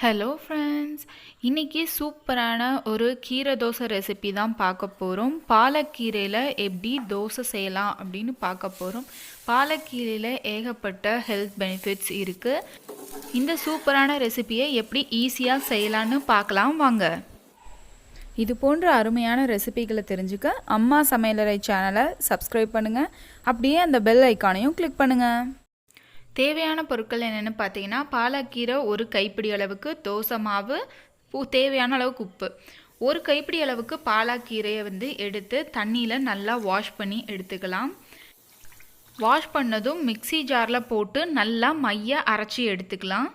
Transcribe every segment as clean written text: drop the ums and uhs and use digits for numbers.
Hello friends, இன்றைக்கி சூப்பரான ஒரு கீரை தோசை ரெசிபி தான் பார்க்க போகிறோம். பாலக்கீரையில் எப்படி தோசை செய்யலாம் அப்படின்னு பார்க்க போகிறோம். பாலக்கீரையில் ஏகப்பட்ட ஹெல்த் பெனிஃபிட்ஸ் இருக்குது. இந்த சூப்பரான ரெசிபியை எப்படி ஈஸியாக செய்யலான்னு பார்க்கலாம் வாங்க. இது போன்ற அருமையான ரெசிபிகளை தெரிஞ்சுக்க அம்மா சமையலறை சேனலை சப்ஸ்கிரைப் பண்ணுங்கள். அப்படியே அந்த பெல் ஐக்கானையும் கிளிக் பண்ணுங்கள். தேவையான பொருட்கள் என்னென்னு பார்த்தீங்கன்னா, பாலக்கீரை ஒரு கைப்பிடி அளவுக்கு, தோசை மாவு, தேவையான அளவுக்கு உப்பு. ஒரு கைப்பிடி அளவுக்கு பாலக்கீரையை எடுத்து தண்ணியில் நல்லா வாஷ் பண்ணி எடுத்துக்கலாம். வாஷ் பண்ணதும் மிக்ஸி ஜாரில் போட்டு நல்லா மைய அரைச்சி எடுத்துக்கலாம்.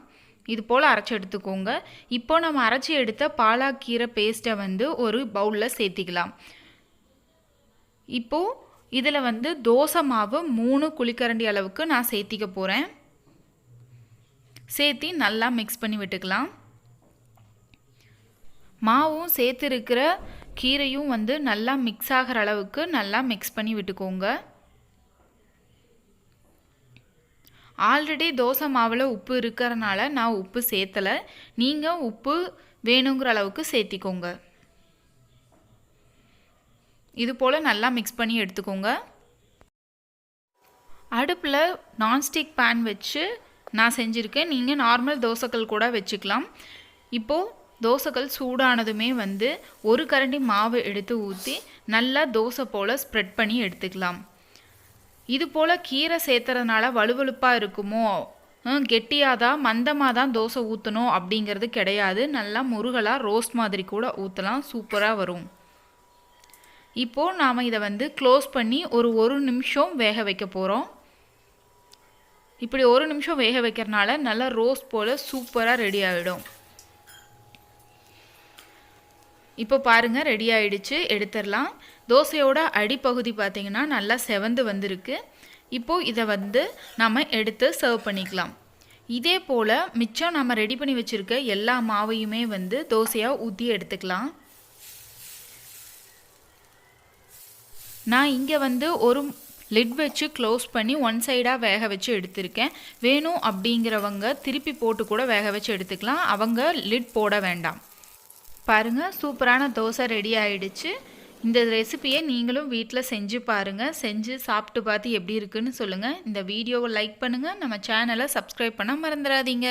இது போல் அரைச்சி எடுத்துக்கோங்க. இப்போ நம்ம அரைச்சி எடுத்த பாலக்கீரை பேஸ்ட்டை ஒரு பவுலில் சேர்த்திக்கலாம். இப்போது இதில் தோசை மாவு 3 குழிக்கரண்டி அளவுக்கு நான் சேர்த்திக்க போகிறேன். சேர்த்தி நல்லா மிக்ஸ் பண்ணி விட்டுக்கலாம். மாவும் சேர்த்துருக்கிற கீரையும் நல்லா மிக்ஸ் ஆகிற அளவுக்கு நல்லா மிக்ஸ் பண்ணி விட்டுக்கோங்க. ஆல்ரெடி தோசை மாவில் உப்பு இருக்கிறனால நான் உப்பு சேர்த்தலை. நீங்கள் உப்பு வேணுங்கிற அளவுக்கு சேர்த்திக்கோங்க. இது போல் நல்லா மிக்ஸ் பண்ணி எடுத்துக்கோங்க. அடுப்பில் நான்ஸ்டிக் பேன் வச்சு நான் செஞ்சுருக்கேன். நீங்கள் நார்மல் தோசைக்கல் கூட வச்சுக்கலாம். இப்போது தோசைக்கல் சூடானதுமே ஒரு கரண்டி மாவு எடுத்து ஊற்றி நல்லா தோசை போல் ஸ்ப்ரெட் பண்ணி எடுத்துக்கலாம். இது போல் கீரை சேர்த்துறதுனால வலுவலுப்பாக இருக்குமோ, கெட்டியாக தான் மந்தமாக தான் தோசை ஊற்றணும் அப்படிங்கிறது கிடையாது. நல்லா முருகலாக ரோஸ்ட் மாதிரி கூட ஊற்றலாம், சூப்பராக வரும். இப்போது நாம் இதை க்ளோஸ் பண்ணி ஒரு நிமிஷம் வேக வைக்க போகிறோம். இப்படி 1 நிமிஷம் வேக வைக்கிறனால நல்லா ரோஸ்ட் போல் சூப்பராக ரெடி ஆகிடும். இப்போ பாருங்கள், ரெடி ஆகிடுச்சு, எடுத்துடலாம். தோசையோட அடிப்பகுதி பார்த்திங்கன்னா நல்லா செவந்து வந்திருக்கு. இப்போது இதை நம்ம எடுத்து சர்வ் பண்ணிக்கலாம். இதே போல் மிச்சம் நம்ம ரெடி பண்ணி வச்சுருக்க எல்லா மாவையுமே தோசையாக ஊற்றி எடுத்துக்கலாம். நான் இங்கே ஒரு லிட் வச்சு க்ளோஸ் பண்ணி 1 சைடாக வேக வச்சு எடுத்திருக்கேன். வேணும் அப்படிங்கிறவங்க திருப்பி போட்டு கூட வேக வச்சு எடுத்துக்கலாம். அவங்க லிட் போட வேண்டாம். பாருங்கள், சூப்பரான தோசை ரெடி ஆகிடுச்சு. இந்த ரெசிபியை நீங்களும் வீட்டில் செஞ்சு பாருங்கள். செஞ்சு சாப்பிட்டு பார்த்து எப்படி இருக்குன்னு சொல்லுங்கள். இந்த வீடியோவை லைக் பண்ணுங்கள். நம்ம சேனலை சப்ஸ்கிரைப் பண்ண மறந்துடாதீங்க.